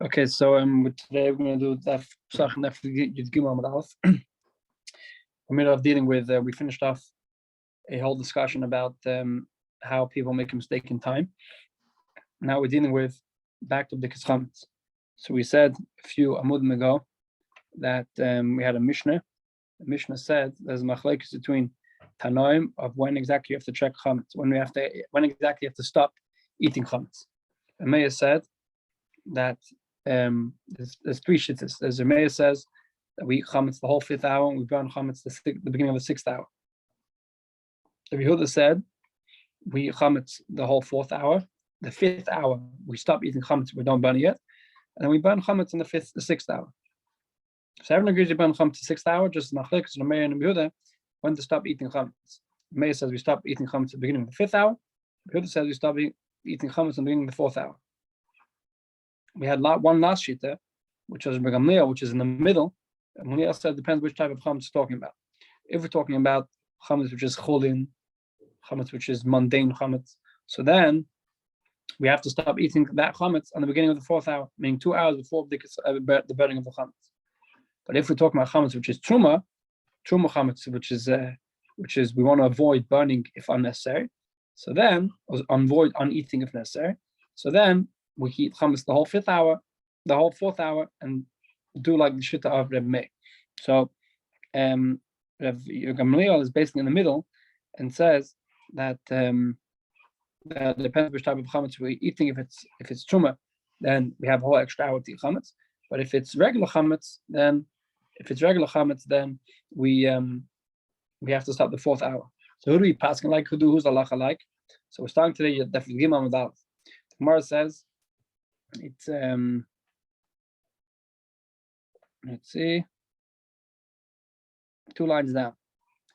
Okay, so today we're going to do that Pesachim after Yud Gimel Amud Aleph. We're middle of dealing with. We finished off a whole discussion about how people make a mistake in time. Now we're dealing with back to the Chametz. So we said a few amudim ago that we had a Mishnah. The Mishnah said there's a machlekes between Tanoim of when exactly you have to check Chametz, when exactly you have to stop eating Chametz. And Meir said that there's three shittas. There's a Meir says that we eat chametz the whole 5th hour and we burn chametz the beginning of the 6th hour. The Yehuda said we eat chametz the whole 4th hour. The 5th hour we stop eating chametz, we don't burn it yet, and then we burn chametz in the 6th hour. So everyone agrees to burn chametz the 6th hour, just machlekes the Meir and the Yehuda when to stop eating chametz. Meir says we stop eating chametz at the beginning of the 5th hour. The Yehuda says we stop eating chametz at the beginning of the 4th hour. We had one last shita, which was Gamliel, which is in the middle. And when he said it depends which type of chametz we're talking about. If we're talking about chametz which is chulin, chametz which is mundane chametz, so then we have to stop eating that chametz on the beginning of the 4th hour, meaning 2 hours before the burning of the chametz. But if we're talking about chametz which is truma chametz, which is we want to avoid burning if unnecessary, so then avoid uneating if necessary. So then we eat chametz the whole 5th hour, the whole 4th hour, and do like the shita of Rabbi Meir. So Rav Gamliel is basically in the middle and says that that depends which type of chametz we're eating. If it's truma, then we have a whole extra hour to eat chametz. But if it's regular chametz, then we have to stop the 4th hour. So who do we pass like? Who's Allah like? So we're starting today. You're definitely Gimel Amud Aleph. The Gemara says it's let's see, 2 lines down.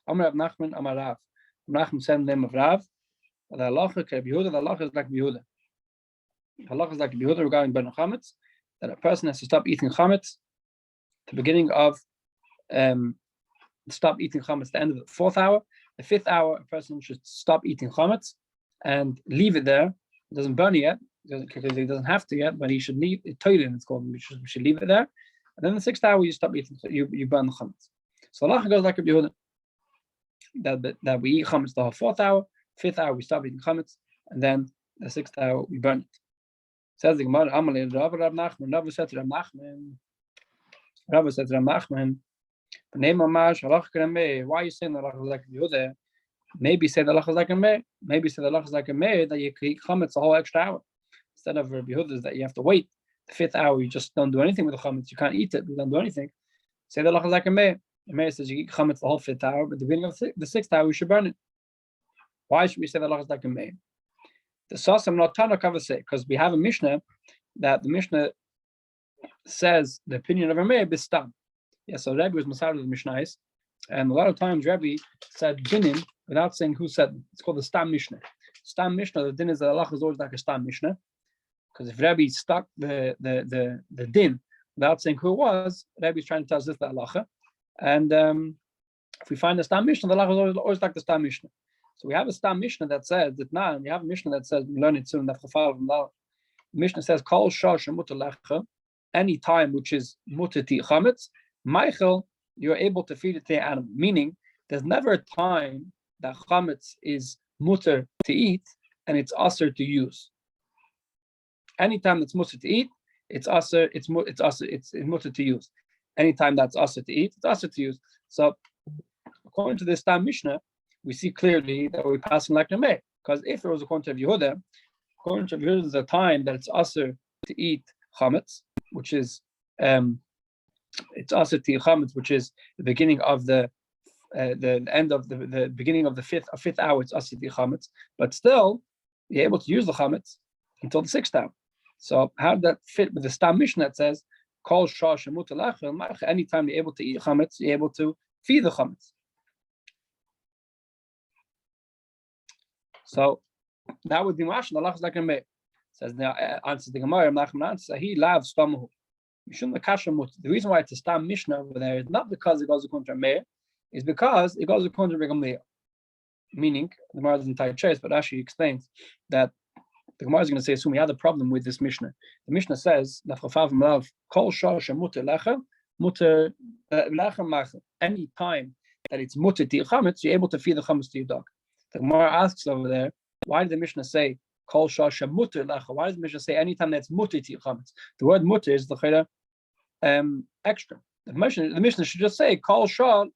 Amar Rav Nachman, Amar Rav. Nachman said the name of Rav. The halacha Rabbi Yehuda. The halacha is like Yehuda. The halacha is like Yehuda regarding burning chametz, that a person has to stop eating chametz at the beginning of stop eating chametz at the end of the 4th hour. The 5th hour, a person should stop eating chametz and leave it there. It doesn't burn it yet. He doesn't have to yet, but he should leave it. Toilin, it's called. We should leave it there, and then the 6th hour you stop eating. So you burn the chametz. So Allah goes like Rabbi Yehuda that we eat chametz the whole 4th hour, 5th hour we stop eating chametz, and then the 6th hour we burn it. Says the Gemara, Amalei Rav Nachman. Rav said to Rav Nachman. Rav said to Rav Nachman, why are you saying that Allah is like Rabbi Yehuda? Maybe say the halacha is like a Meir. Maybe say the halacha is like a Meir that you can eat chametz the whole extra hour. Instead of Rabbi Yehuda is that you have to wait the 5th hour. You just don't do anything with the chametz. You can't eat it. You don't do anything. Say the halacha is like a Meir. The Meir says you eat chametz the whole 5th hour, but at the beginning of the 6th hour we should burn it. Why should we say the halacha is like a Meir? The Sasam not Tana cover say because we have a Mishnah that the Mishnah says the opinion of a Meir is stam. Yeah, so Rabbi was Masechta of the Mishnahs, and a lot of times Rabbi said dinim without saying who said it. It's called the Stam Mishnah. Stam Mishnah, the din is that Allah is always like a Stam Mishnah. Because if Rabbi stuck the din without saying who it was, Rabbi is trying to tell us this the halacha. And if we find the Stam Mishnah, the halacha is always like the Stam Mishnah. So we have a Stam Mishnah that says that now, and we have a Mishnah that says, we learn it soon, that the Mishnah says, Kol Shal Shemutar Lecha, any time which is mutar to chametz, Michael, you're able to feed it to the animal. Meaning, there's never a time that chametz is mutar to eat and it's aser to use. Anytime that's mutar to eat, it's mutar to use. Anytime that's aser to eat, it's aser to use. So, according to this Stam Mishnah, we see clearly that we're passing like the Meir. Because if it was according to Yehuda, there's a time that it's aser to eat chametz, which is it's aser to eat chametz, which is the beginning of the end of the beginning of the 5th hour. It's aser to eat chametz, but still you're able to use the chametz until the 6th hour. So how did that fit with the Stam Mishnah that says Kol Shal Shemutar Lecha? Anytime you're able to eat chametz, you're able to feed the chametz. So that would be mashal. Allah is like a Meir. Says now answers the Gemara. Nachman answers he loves stamahu. The reason why it's a Stam Mishnah over there is not because it goes according to Meir, is because it goes according to Gamliel. Meaning the Gemara doesn't tie chase, but actually explains that The Gemara is going to say, so we had a problem with this Mishnah. The Mishnah says, any time that it's mutter to chametz, you're able to feed the chametz to your dog. The Gemara asks over there, why did the Mishnah say kol shasha mutter lecha? Why does the Mishnah say anytime that's mutter to chametz? The word mutter is the extra. The Mishnah should just say kol shah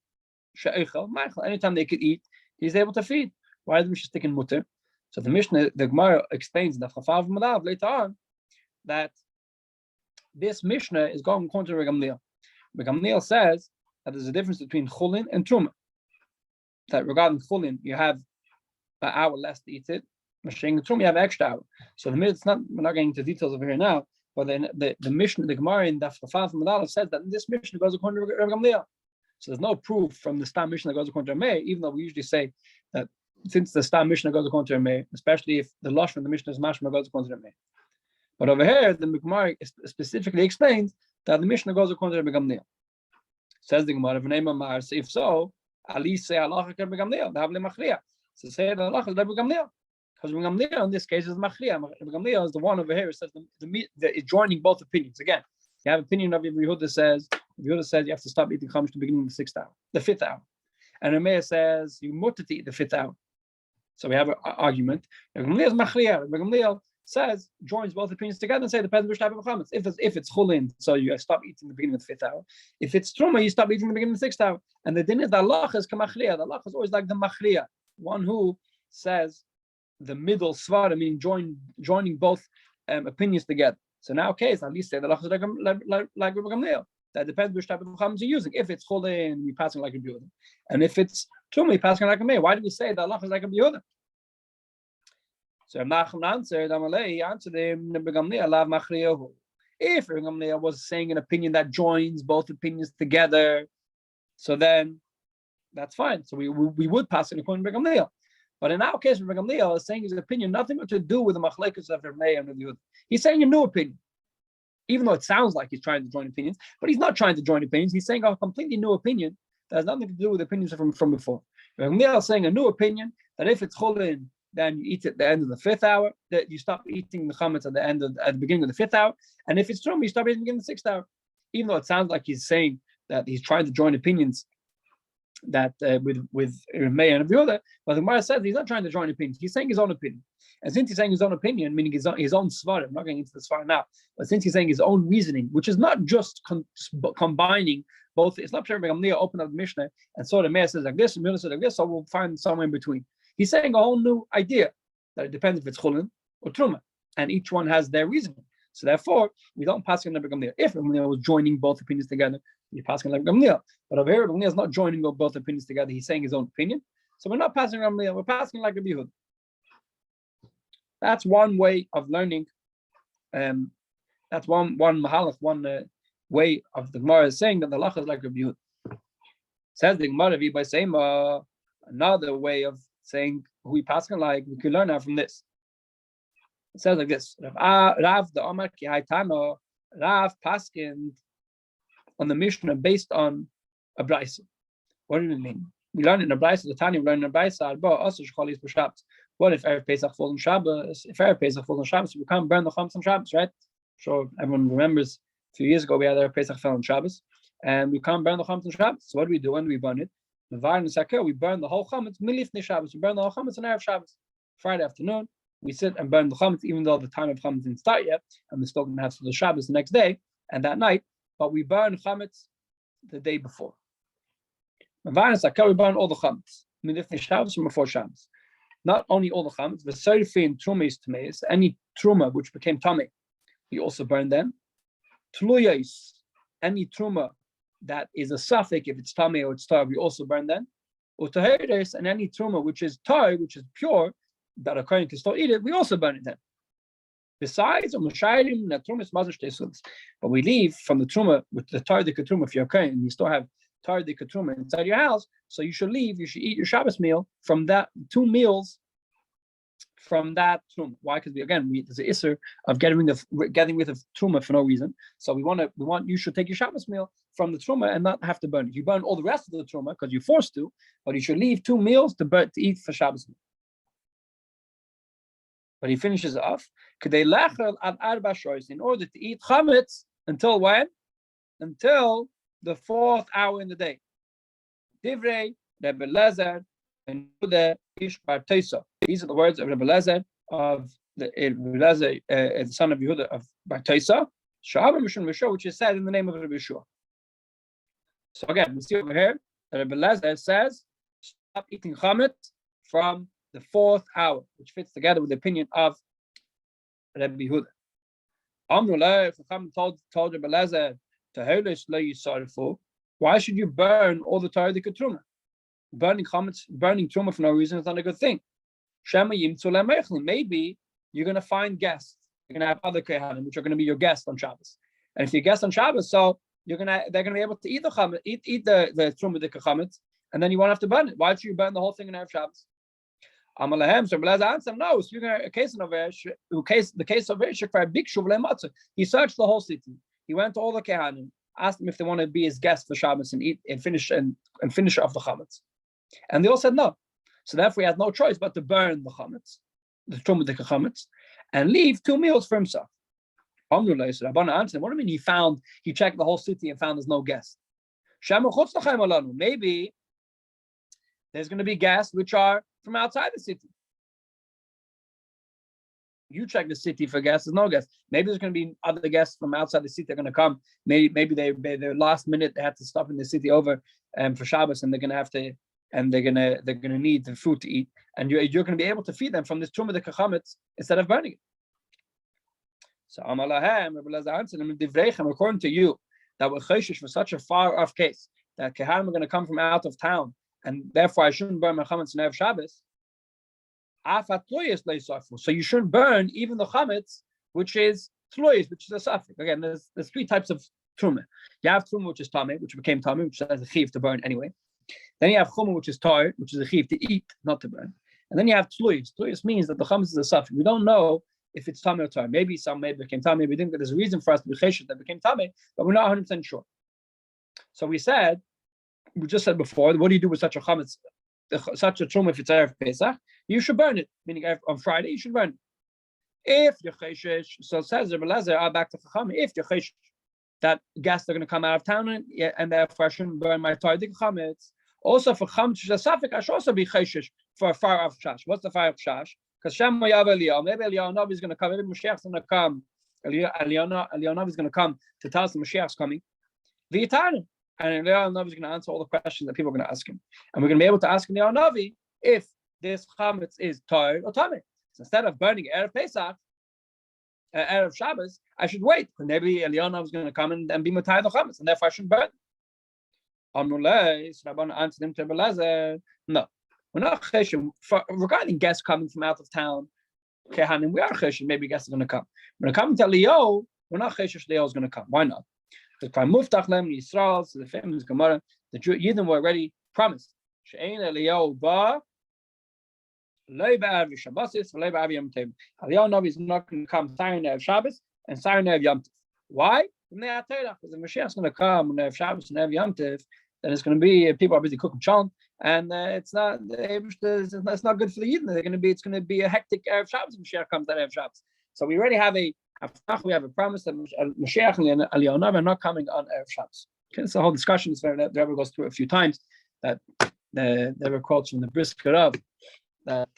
she'echel ma'echel. Anytime they could eat, he's able to feed. Why is the Mishnah sticking mutter? So the Gemara explains in the Chafav Malav later on that this Mishnah is going according to Rabbi Gamliel. Rabbi Gamliel says that there's a difference between chulin and truma. That regarding chulin, you have an hour less to eat it. Mashing the truma, you have an extra hour. So it's not. We're not getting into details over here now. But then the Mishnah, the Gemara in the Chafav Malav says that this Mishnah goes according to Rabbi Gamliel. So there's no proof from the Stam Mishnah that goes according to Rabbi, even though we usually say that. Since the Stam Mishnah goes according to Rabbi, especially if the Lush from the Mishnah is Mashma goes according to Rabbi. But over here, the Gemara specifically explains that the Mishnah goes according to Rabbi Gamliel. Says the Gemara, if so, at least say Allah is Rabbi Gamliel. So say that Allah is Rabbi Gamliel. Because Rabbi Gamliel in this case is Machliya. Rabbi Gamliel is the one over here who says it's joining both opinions. Again, you have opinion of Yehuda says you have to stop eating chametz to the beginning of the fifth hour. And Rabbi says you mutter to eat the fifth hour. So we have an argument. Rabbi Gamliel says, joins both opinions together and say, depends which type of chametz. If it's chulin, so you stop eating the beginning of the fifth hour. If it's truma, you stop eating the beginning of the sixth hour. And the din is the halacha is kamachliya. The halacha is always like the machliya, one who says the middle svara, meaning joining both opinions together. So now, case at least say the halacha is like Rabbi Gamliel. That depends which type of chametz you're using. If it's chulin, you're passing like a Yehuda, and if it's truma, you're passing like a meir. Why do we say that halacha is like a Yehuda? So Nachman answered, he answered him, if Rabbi Gamliel was saying an opinion that joins both opinions together, so then that's fine. So we would pass it according to Rabbi Gamliel. But in our case, Rabbi Gamliel is saying his opinion nothing to do with the machlekes of Rabbi and Rabbi Yehuda. He's saying a new opinion. Even though it sounds like he's trying to join opinions, but he's not trying to join opinions. He's saying a completely new opinion that has nothing to do with opinions from before. Rabbi Gamliel is saying a new opinion that if it's chulin, then you eat at the end of the fifth hour. That you stop eating the chametz at the beginning of the fifth hour, and if it's truma, you stop eating at the beginning of the sixth hour. Even though it sounds like he's saying that he's trying to join opinions that with Rabbi and Yehuda, but the Gemara says he's not trying to join opinions. He's saying his own opinion. And since he's saying his own opinion, meaning his own svara, I'm not getting into the svara now, but since he's saying his own reasoning, which is not just combining both, it's not Rabbi Gamliel open up the Mishnah and so the Meir says like this, and Yehuda says like this, so we'll find somewhere in between. He's saying a whole new idea that it depends if it's chulin or truma, and each one has their reasoning. So therefore, we don't pass on Rabbi Gamliel. If Rabbi Gamliel was joining both opinions together, we pass on Rabbi Gamliel. But over here, Rabbi Gamliel is not joining both opinions together. He's saying his own opinion. So we're not passing Rabbi Gamliel. We're passing like Rabbi Yehuda. That's one way of learning. That's one mahalach, one way of the Gemara is saying that the halacha is like Rabbi Yehuda. Says the Gemara by saying another way of saying who we pass on like we can learn out from this. It says like this: Rav the Omar ki Haitano, Rav paskin on the Mishnah based on a brayso. What do we mean? We learn in a brayso. The Tanya we learn in a brayso. What if Erev Pesach falls on Shabbos? If Erev Pesach falls on Shabbos, we can't burn the chametz on Shabbos, right? Sure, everyone remembers a few years ago we had Erev Pesach fell on Shabbos, and we can't burn the chametz on Shabbos. So what do we do when we burn it? We burn the whole chametz milifnei Shabbos. We burn the whole chametz on Erev Shabbos. Friday afternoon, we sit and burn the chametz, even though the time of chametz didn't start yet, and we're still going to have the Shabbos the next day and that night. But we burn chametz the day before. We burn all the chametz milifnei Shabbos from before Shabbos. Not only all the chametz, the serifin trumas tameis, any truma which became tamei, we also burn them. Tluyos, any truma that is a suffix, if it's tamei or it's tar, we also burn them. Utaheres, and any truma which is tar, which is pure, that a kohen can still eat it, we also burn it then. Besides, but we leave from the truma with the tar de truma. If you're a kohen, you still have tar de truma inside your house, so you should leave. You should eat your Shabbos meal from that 2 meals from that truma. Why? Because there's an isser of getting rid of truma for no reason. So we want you should take your Shabbos meal from the truma and not have to burn it. You burn all the rest of the truma because you're forced to, but you should leave 2 meals to eat for Shabbos meal. But he finishes off, in order to eat chametz until when? Until the 4th hour in the day. Divrei Rebbe Lezer and Yehuda ish bar Tosa. These are the words of Rebbe Lezer, the son of Yehuda of bar Tosa, which is said in the name of Rebbe Yeshua. So again, we see over here that Rebbe Lezer says, stop eating chametz from the 4th hour, which fits together with the opinion of Rabbi Yehuda. Amrullah, told Rebbe Lezer, why should you burn all the Torah truma? Burning chametz, burning truma for no reason is not a good thing. Maybe you're going to find guests. You're going to have other kehanim, which are going to be your guests on Shabbos. And if you're guests on Shabbos, so they're going to be able to eat the chametz, eat the truma de chametz, and then you won't have to burn it. Why should you burn the whole thing in Erev Shabbos? Amalahem, so Beleza answered, no, so you're going to, the case of Big he searched the whole city. He went to all the kehanim, asked them if they want to be his guests for Shabbos and eat and finish off the chametz. And they all said no. So therefore he had no choice but to burn the chametz, the truma de chametz, and leave 2 meals for himself. Amrullah, so Rabbi answered, what do you mean he checked the whole city and found there's no guests? Maybe there's going to be guests which are from outside the city. You check the city for guests, there's no guests. Maybe there's going to be other guests from outside the city that are going to come. Maybe they're last minute, they had to stop in the city over for Shabbos, and they're going to have to, and they're going to need the food to eat, and you're going to be able to feed them from this truma de chametz instead of burning it. So Amalahem, Rabbi Lezer answered them, according to you, that we're chayshish for such a far off case that kehanim are going to come from out of town, and therefore I shouldn't burn my chametz in Erev Shabbos. So you shouldn't burn even the chametz, which is tloyis, which is a suffix. Again, there's 3 types of truma. You have truma, which is tameh, which became tameh, which has a chiv to burn anyway. Then you have chuma, which is tar, which is a chiv to eat, not to burn. And then you have tloyis. Tloyis means that the chametz is a suffix. We don't know if it's tameh or tar. Maybe it became tameh. We think that there's a reason for us to be chesed that became tameh, but we're not 100% sure. So we just said before, what do you do with such a chametz, such a truma if it's Erev Pesach? You should burn it, meaning on Friday you should burn it. If you're chesed, so it says Rebbe Lezer, back to Chacham, if you're chesed, that guests are going to come out of town and therefore I shouldn't burn my Torah chametz. Also for chametz shasafik, I should also be chesed for a fire of shash. What's the fire of shash? Because Shem Yav Eliyahu, maybe Eliyahu Navi is going to come, maybe Mashiach's going to come. Eliyahu Navi is going to come to tell us the Mashiach's coming. V'yitarnim. And Eliyahu Navi is going to answer all the questions that people are going to ask him. And we're going to be able to ask Eliyahu Navi if this chametz is tar or tameh. So instead of burning Erev Pesach, Erev Shabbos, I should wait. And maybe Eliyahu Navi is going to come and be matay the chametz, and therefore I shouldn't burn. Amrullah, so Rabbi answered him to Rebbe Lezer, no. We're not chesed regarding guests coming from out of town. Kehanim, we are chesed. Maybe guests are going to come. When it comes to Eliyahu, we're not chesed. Eliyahu is going to come. Why not? Because by muftach lem Yisrael, so the famous Gemara, the Yidden were already promised. She'ein Eliyahu ba loy ba'av Shabbosis, loy ba'av Yom Tov. Eliyahu Navi is not going to come Sayin Erev Shabbos and Sayin Erev Yom Tov. Why? Because the Mashiach is going to come on Erev Shabbos and Erev Yom Tov. Then it's going to be people are busy cooking challah, and it's not good for the Yidden. It's going to be a hectic Erev Shabbos when Mashiach comes at Erev Shabbos. So we already have a promise that Mashiach and Eliyahu Navi are not coming on Erev Shabbos. Okay, so the whole discussion is the Rebbe goes through a few times that there were quotes from the Brisker Rav that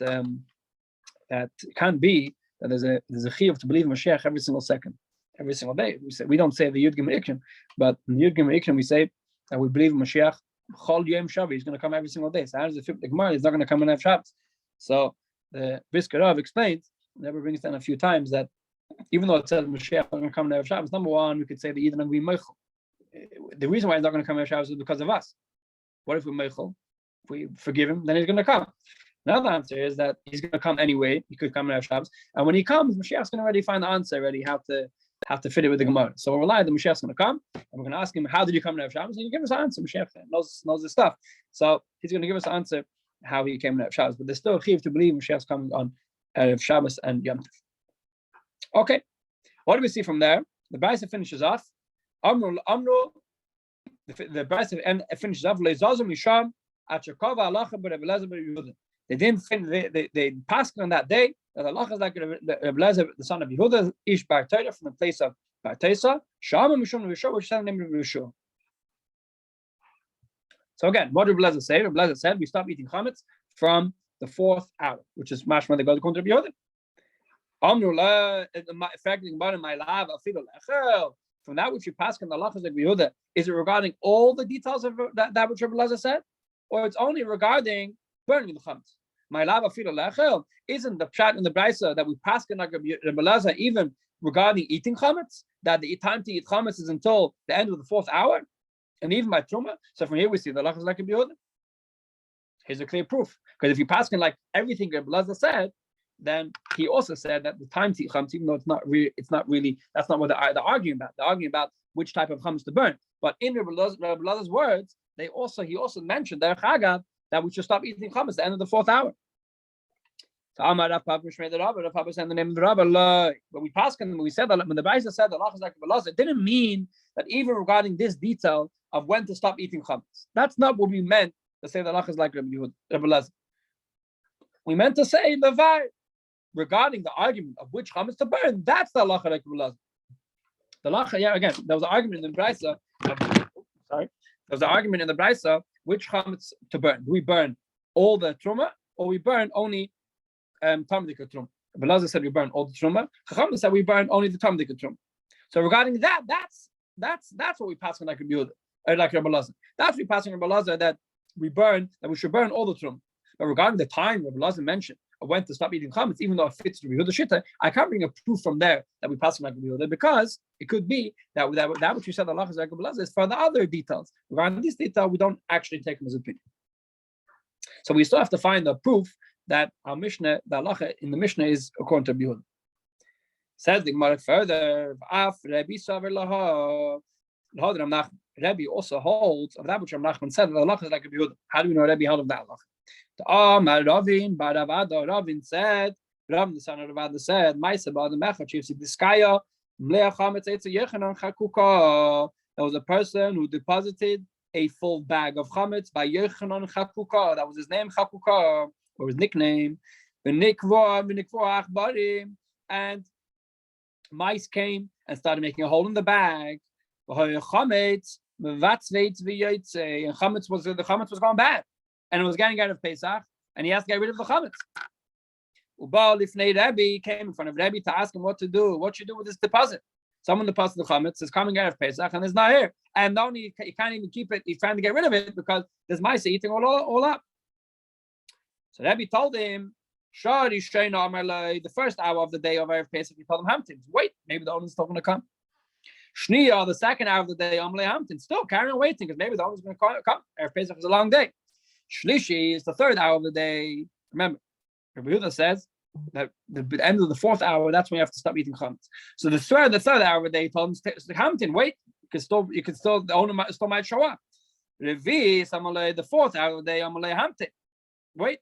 it can't be that there's a chiyuv to believe in Mashiach every single second, every single day. We don't say the Yud Gimel Ikrim, but in the Yud Gimel Ikrim we say that we believe in Mashiach Chol Yom Shavi. He's going to come every single day. So how does it fit the Gemara? He's not going to come in Erev Shabbos. So the Brisker Rav explains, Rebbe brings down a few times that even though it says Mashiach is going to come in Erev Shabbos, number one, we could say that Yidden are going to be meichel. The reason why he's not going to come in Erev Shabbos is because of us. What if we meichel? If we forgive him, then he's going to come. Another answer is that he's going to come anyway. He could come in Erev Shabbos, and when he comes, Mashiach's going to already find the answer already how to fit it with the Gemara. So we're relying that Mashiach's going to come, and we're going to ask him, how did you come in Erev Shabbos? And he give us an answer. Mashiach knows his stuff. So he's going to give us an answer how he came in Erev Shabbos. But there's still a chiyuv to believe Mashiach's coming on Erev Shabbos and Yom Tov. Okay. What do we see from there? The Brisa finishes off. The Brisa finishes off. They didn't finish. They passed on that day that the halacha is like Rabbi Eliezer, the son of Yehuda, Ish Bar Torah, from the place of Bar Tesa, Shama Mishum Rishon, which is the name of Rishon. So again, what did Rabbi Eliezer say? Rabbi Eliezer said we stop eating chametz from the 4th hour, which is mashma they go to Rabbi Yehuda. From that which you pass in the halachas like Yehuda, is it regarding all the details of that which Rabbi Eliezer said, or it's only regarding burning the chametz? My lava filo lechel isn't the pshat in the brisa that we pass in like Rabbi Eliezer even regarding eating chametz, that the time to eat chametz is until the end of the 4th hour, and even by truma. So from here we see the halachas like Rabbi Yehuda. Here's a clear proof, because if you pass in like everything Rabbi Eliezer said, then he also said that the time to eat chametz, even though it's not really, that's not what they're arguing about. They're arguing about which type of chametz to burn. But in Rabbi Elazar's words, he also mentioned that we should stop eating chametz at the end of the 4th hour. So Amar Rav Papa Shmei the Rabbi, Rav Papa said the name of the Rabbi. When we passed when we said that, when the Brisa said the halachas like Rabbi Elazar, it didn't mean that even regarding this detail of when to stop eating chametz. That's not what we meant to say the halachas like Rabbi Elazar. We meant to say the var regarding the argument of which chametz to burn. That's the halacha like Rabbi Elazar. The halacha, yeah, again, there was an argument in the Brisa. There was an argument in the Brisa which chametz to burn. Do we burn all the truma, or we burn only tamdik truma? Rabbi Elazar said we burn all the truma. Chacham said we burn only the tamdik truma. So regarding that, that's what we pass on like Rabbi Elazar. That's what we pass on Rabbi Elazar, that we should burn all the truma. But regarding the time Rabbi Elazar mentioned of when to stop eating chametz, even though it fits Rabbi Yehuda shita, I can't bring a proof from there that we pass on like Rabbi Yehuda, because it could be that which you said the halachas like Rabbi Elazar is for the other details. Regarding this detail, we don't actually take him as opinion. So we still have to find the proof that our Mishnah, the halacha in the Mishnah, is according to Rabbi Yehuda. Says the Gemara further, Rabbi also holds of that which Rabbi Nachman said, the halacha is like Rabbi Yehuda. How do we know Rabbi held of that halacha? Ravin said, Ravin the son of Ravada said, there was a person who deposited a full bag of chametz by Yochanan Chakuka. That was his name, Chakuka, or his nickname. And mice came and started making a hole in the bag. And chametz was going bad, and it was getting out of Pesach, and he has to get rid of the chametz. Rabbi came in front of Rabbi to ask him what to do. What should you do with this deposit? Someone deposited the chametz, is coming out of Pesach, and it's not here. And not only he can't even keep it, he's trying to get rid of it because there's mice eating all up. So Rabbi told him, the first hour of the day of Erev Pesach, he told him Hamtin, wait, maybe the owner's still going to come. Shniya, the second hour of the day, Amle Hamtin, still carrying on waiting because maybe the owner's going to come. Erev Pesach is a long day. Shlishi is the third hour of the day. Remember, Rabbi Yehuda says that the end of the 4th hour, that's when you have to stop eating chametz. So the third hour of the day, he told him, Hamtin, wait, you can still, the owner still might show up. Revi, the 4th hour of the day, Amle Hamtin, wait.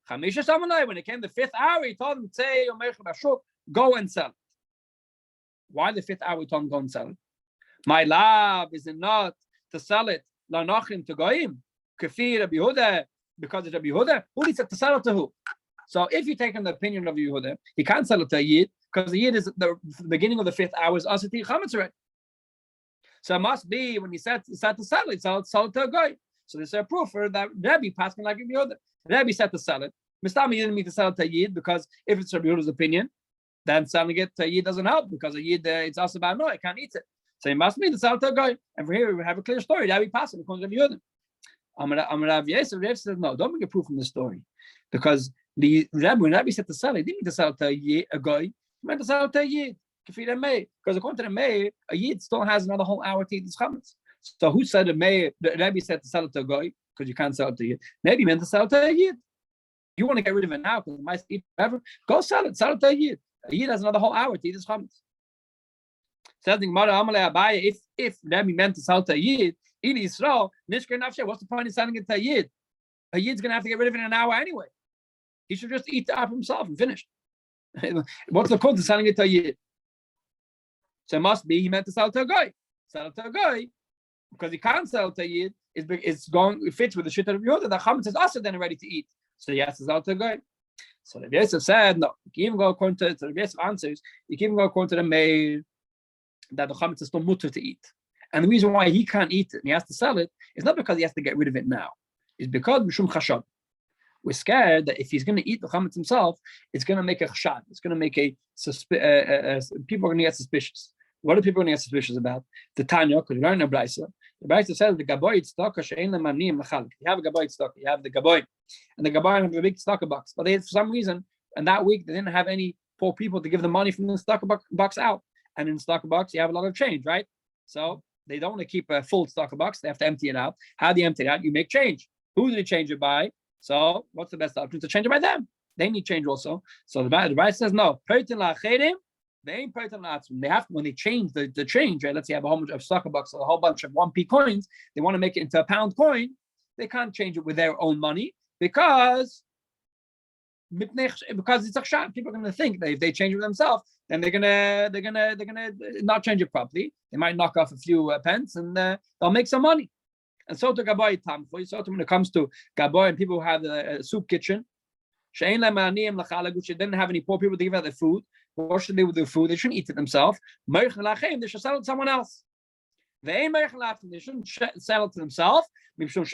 Chamisha Samalai, when it came the 5th hour, he told him, say, go and sell it. Why the 5th hour he told him go and sell it? My lab is it not to sell it lanachim to goyim, kafir Rabbi Yehuda, because of Rabbi Yehuda. Who he said to sell it to who? So if you take him the opinion of Yehuda, he can't sell it to a yid because the yid is the beginning of the 5th hour is asati chametz already. So it must be when he said to sell it, sell it to a goy. So there's a proof for that Rabbi passing like Rabbi Yehuda. Rabbi said to sell it. Mistami didn't mean to sell it to a yid because if it's Rabbi Yehuda's opinion, then selling it to a yid doesn't help because a yid it's also about no, I can't eat it. So he must mean to sell it to a guy. And for here we have a clear story. Rabbi passing according to Rabbi Yehuda. Rav Yosef says no, don't make a proof from the story because the Rabbi when Rabbi said to sell it, he didn't mean to sell it to a guy. He meant to sell it to a yid. Because according to the mayor, a yid still has another whole hour to eat his chametz. So who said the mayor? Rabbi said to sell it to a guy because you can't sell it to a yid. Maybe he meant to sell it to a yid. You want to get rid of it now because it might eat forever? Go sell it to a yid. A yid has another whole hour to eat his chametz. Says the Gemara, Amalei, if Rabbi meant to sell to a yid, in Israel, Nishker Nafshe, what's the point of selling it to a yid? A yid's going to have to get rid of it in an hour anyway. He should just eat it up himself and finish. What's the point of selling it to a yid? So it must be he meant to sell it to a guy. Sell it to a guy because he can't sell it to a yid. It fits with the shit of Yehuda. The chametz is also then ready to eat. So he has to sell to a guy. So the Yosef said, no, you can even go according to the Yosef answers, you can even go according to the maid that the chametz is still mutter to eat. And the reason why he can't eat it and he has to sell it is not because he has to get rid of it now. It's because Mishum Chashad. We're scared that if he's going to eat the chametz himself, it's going to make a chashad. It's going to make people are going to get suspicious. What are people going to get suspicious about? The Tanya, because we learn in Brisa. The Brisa says the gaboy tzedakah she'ein le'manim l'chalik. You have a gaboy tzedakah. You have the gaboy, and the gaboy have a big tzedakah box. But they, for some reason, and that week they didn't have any poor people to give the money from the tzedakah box out. And in the tzedakah box, you have a lot of change, right? So they don't want to keep a full tzedakah box. They have to empty it out. How do you empty it out? You make change. Who do you change it by? So what's the best option? To change it by them. They need change also. So the Rabbi says no. They ain't they have when they change the change, right? Let's say you have a whole bunch of tzedakah bucks, a whole bunch of 1p coins. They want to make it into a pound coin. They can't change it with their own money because it's a shot. People are going to think that if they change it themselves, then they're gonna not change it properly. They might knock off a few pence and they'll make some money. And so to Gaboy Tamfoy, so when it comes to Gaboy and people who have a soup kitchen, which didn't have any poor people to give out their food. What should they do with their food? They shouldn't eat it themselves. They should sell it to someone else. They shouldn't sell it to themselves. Because says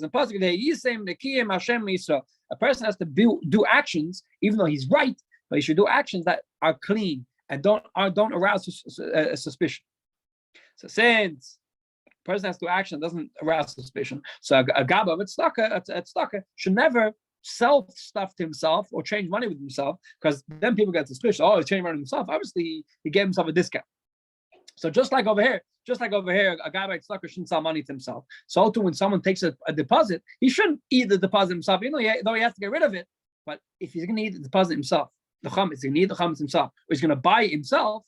in Pasuk, a person has to do actions, even though he's right, but he should do actions that are clean and don't arouse suspicion. So since a person has to do action that doesn't arouse suspicion, so a gaba of tzedakah should never sell stuff to himself or change money with himself, because then people get suspicious. Oh, he's changing money with himself. Obviously, he gave himself a discount. So just like over here, a guy by tzedakah shouldn't sell money to himself. So too, when someone takes a deposit, he shouldn't eat the deposit himself, though he has to get rid of it. But if he's going to eat the deposit himself, the chametz, he's going to eat the chametz himself, or he's going to buy it himself,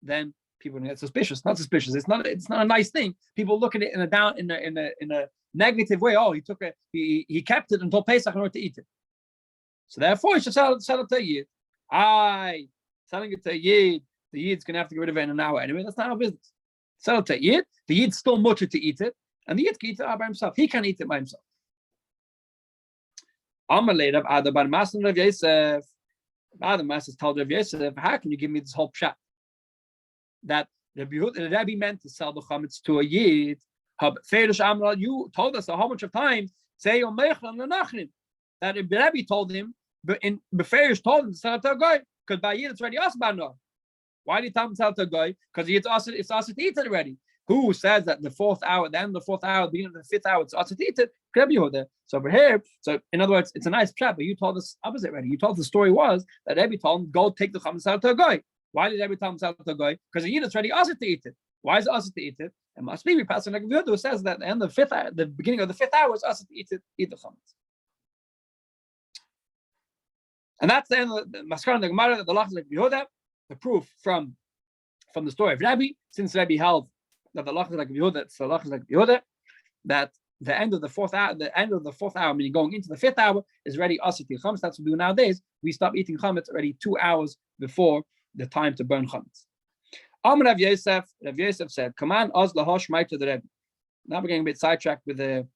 then people are going to get suspicious. Not suspicious. It's not a nice thing. People look at it in a negative way. Oh, he kept it until Pesach in order to eat it. So therefore, he should sell it to a Yid. Selling it to a Yid, the Yid's going to have to get rid of it in an hour anyway. That's not our business. Sell it to a Yid. The Yid's still mutter to eat it, and the Yid can eat it by himself. He can't eat it by himself. Amalei Rav Ada bar Masechta Rav Yosef. Rav Masechta told Rav Yosef, how can you give me this whole pshat? That Rabbi meant to sell the chametz to a Yid. You told us a whole bunch of times, say that Rabbi told him, but in Beferish told him to sell it to a guy, because by Yid it's already us by now. Why did he tell him to sell it to a guy? Because it's us to eat it already. Who says that the fourth hour, the end of the fourth hour, the beginning of the fifth hour, it's us to eat it? Rabbi Yehuda. So over here, so in other words, it's a nice chat, but you told us opposite already. You told the story was that Rabbi told him, go take the chametz and sell it to a guy. Why did Rabbi tell him to sell it to a guy? Because the Yid it's already us to eat it. Why is it us to eat it? It must be passing like Yehuda, who says that at the end of the fifth hour, the beginning of the fifth hour is us to eat the chametz. And that's the end of the Maskar, the Gemara, the Lach like Yehuda, the proof from the story of Rabbi, since Rabbi held that the Lach is like Yehuda, so the Lach is like Yehuda, that the end of the fourth hour, meaning going into the fifth hour, is already us to eat chametz. That's what we do nowadays. We stop eating chametz already 2 hours before the time to burn chametz. Rav Yosef said, "Come on, Oz lahosh ma'it to the Rebbe." Now we're getting a bit sidetracked with the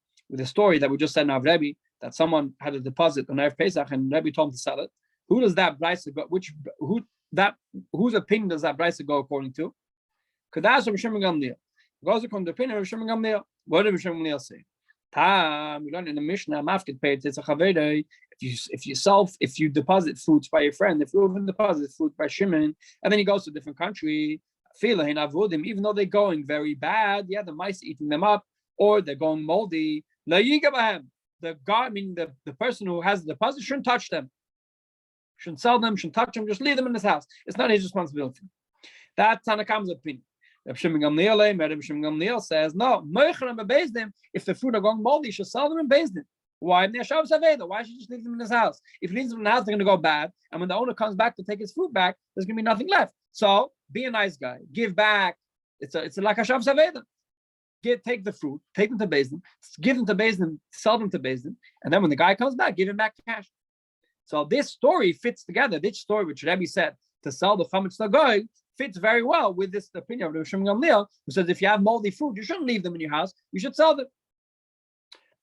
story that we just said now of Rebbe, that someone had a deposit on Erev Pesach and Rebbe told him to sell it. Who does that brisa go? Whose opinion does that brisa go according to? Kadash Rav Shimon Gamliel. Goes according to the opinion of Rav Shimon Gamliel. What did Rav Shimon Gamliel say? We learned in the Mishnah, if you deposit fruits by your friend, if you even deposit fruit by Shimon, and then he goes to a different country, even though they're going very bad, the mice eating them up, or they're going moldy, the guy, the person who has the deposit shouldn't touch them, shouldn't sell them, shouldn't touch them, just leave them in his house. It's not his responsibility. That's Tanakam's opinion. Rabbi Shimon Gamliel says, no, if the fruit are going moldy, you should sell them in Beis Din. Why? Why should you just leave them in his house? If he leaves them in the house, they're going to go bad. And when the owner comes back to take his fruit back, there's going to be nothing left. So be a nice guy. Give back. It's like a Shav Saveda. Take the fruit, take them to Beis Din, give them to Beis Din, sell them to Beis Din, and then when the guy comes back, give him back cash. So this story fits together. This story, which Rabbi said to sell the chametz to goy, fits very well with this opinion of Rav Shimon Gamliel, who says if you have moldy fruit, you shouldn't leave them in your house. You should sell them.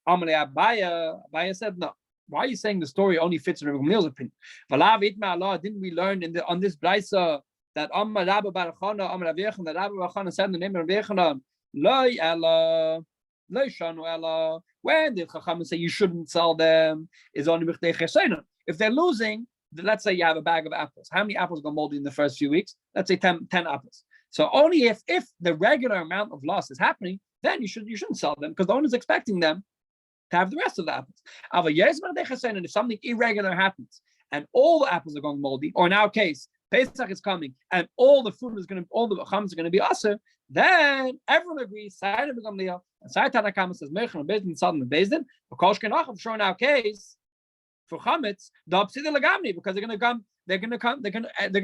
Amalei Abaya said no. Why are you saying the story only fits in Rabbi Gamliel's opinion? Didn't we learn on this brisa that Amar Rabbi Bar Chana, Amar Rabbi Yechon, that Rabbi Bar Chana said in the name of Rabbi Yechon, Loi Ella, Loi Shanu Ella. When the Chachamim say you shouldn't sell them, is only b'chtei chesena. If they're losing, let's say you have a bag of apples. How many apples go moldy in the first few weeks? Let's say 10 apples. So only if the regular amount of loss is happening, then you shouldn't sell them because the owner's expecting them to have the rest of the apples. And if something irregular happens and all the apples are going moldy, or in our case, Pesach is coming and all the chametz are going to be aser, then everyone agrees. Side of Gamliel and Side Tanakama says Mechan and Bezdin, Sodom and Bezdin. But Kosh Kenach, sure in our case for chametz, the opposite lagamni, because they're going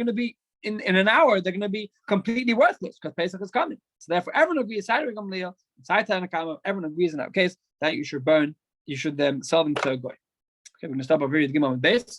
to be in an hour. They're going to be completely worthless because Pesach is coming. So therefore, everyone agrees. Side of Gamliel and Side Tanakama, everyone agrees in our case that you should sell them to a goy. Okay, we're going to stop over here with Gimel and Beis.